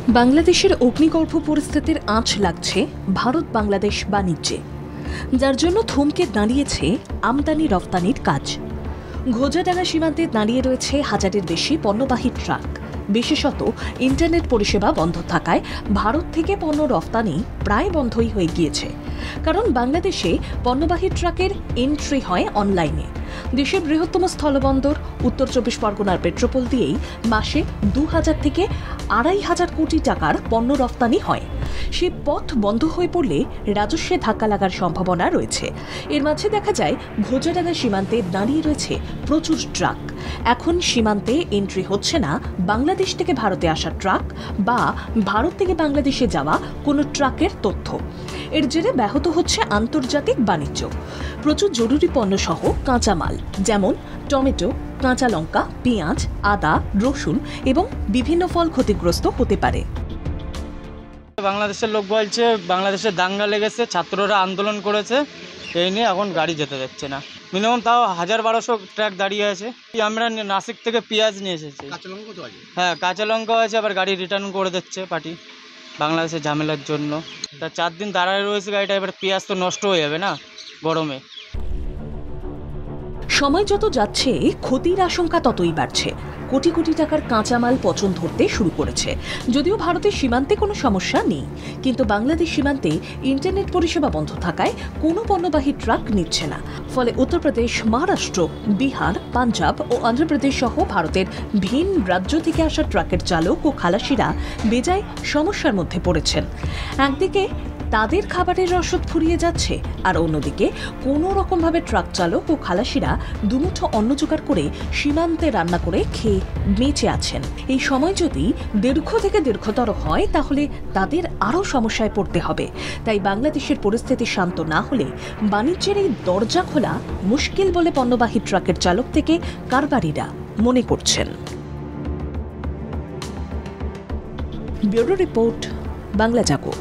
বাংলাদেশের অগ্নিগর্ভ পরিস্থিতির আঁচ লাগছে ভারত বাংলাদেশ বাণিজ্যে, যার জন্য থমকে দাঁড়িয়েছে আমদানি রপ্তানির কাজ। ঘোজাডাঙ্গা সীমান্তে দাঁড়িয়ে রয়েছে হাজারের বেশি পণ্যবাহী ট্রাক। বিশেষত ইন্টারনেট পরিষেবা বন্ধ থাকায় ভারত থেকে পণ্য রপ্তানি প্রায় বন্ধই হয়ে গিয়েছে, কারণ বাংলাদেশে পণ্যবাহী ট্রাকের এন্ট্রি হয় অনলাইনে। দেশের বৃহত্তম স্থলবন্দর উত্তর 24 পরগনার পেট্রোপোল দিয়েই মাসে 2000 থেকে 2500 কোটি টাকার পণ্য রপ্তানি হয়। সে পথ বন্ধ হয়ে পড়লে রাজস্বে ধাক্কা লাগার সম্ভাবনা রয়েছে। এর মাঝে দেখা যায় ঘোজাডাঙ্গা সীমান্তে দাঁড়িয়ে রয়েছে প্রচুর ট্রাক। এখন সীমান্তে এন্ট্রি হচ্ছে না বাংলাদেশ থেকে ভারতে আসা ট্রাক বা ভারত থেকে বাংলাদেশে যাওয়া কোনো ট্রাকের তথ্য। এর জেরে ব্যাহত হচ্ছে আন্তর্জাতিক বাণিজ্য। প্রচুর জরুরি পণ্য সহ কাঁচামাল যেমন টমেটো, কাঁচা লঙ্কা, পেঁয়াজ, আদা, রসুন এবং বিভিন্ন ফল ক্ষতিগ্রস্ত হতে পারে। বাংলাদেশের লোক বলছে বাংলাদেশে দাঙ্গা লেগেছে, ছাত্ররা আন্দোলন করেছে, এই নিয়ে এখন গাড়ি যেতে দিচ্ছে না। মিনিমাম তাও 1000-1200 ট্রাক দাঁড়িয়ে আছে। আমরা নাসিক থেকে পেঁয়াজ নিয়ে এসেছি। হ্যাঁ, কাঁচা লঙ্কাও আছে, আবার গাড়ি রিটার্ন করে দিচ্ছে পার্টি বাংলাদেশের ঝামেলার জন্য। তা 4 দিন দাঁড়ায় রয়েছে গাড়িটা, এবার পেঁয়াজ তো নষ্ট হয়ে যাবে না গরমে। সময় যত যাচ্ছে ক্ষতির আশঙ্কা ততই বাড়ছে। কোটি কোটি টাকার কাঁচামাল পচন ধরতে শুরু করেছে। যদিও ভারতের সীমান্তে কোনো সমস্যা নেই, কিন্তু বাংলাদেশ সীমান্তে ইন্টারনেট পরিষেবা বন্ধ থাকায় কোনো পণ্যবাহী ট্রাক নিচ্ছে না। ফলে উত্তরপ্রদেশ, মহারাষ্ট্র, বিহার, পাঞ্জাব ও অন্ধ্রপ্রদেশ সহ ভারতের ভিন রাজ্য থেকে আসা ট্রাকের চালক ও খালাসিরা বেজায় সমস্যার মধ্যে পড়েছেন। একদিকে তাদের খাবারের রসদ ফুরিয়ে যাচ্ছে, আর অন্যদিকে কোনো রকমভাবে ট্রাক চালক ও খালাসিরা দুমুঠো অন্ন জোগাড় করে সীমান্তে রান্না করে খেয়ে বেঁচে আছেন। এই সময় যদি দীর্ঘতর হয় তাহলে তাদের আরও সমস্যায় পড়তে হবে। তাই বাংলাদেশের পরিস্থিতি শান্ত না হলে বাণিজ্যের এই দরজা খোলা মুশকিল বলে পণ্যবাহী ট্রাকের চালক থেকে কারবারিরা মনে করছেন। ব্যুরো রিপোর্ট, বাংলা জাগো।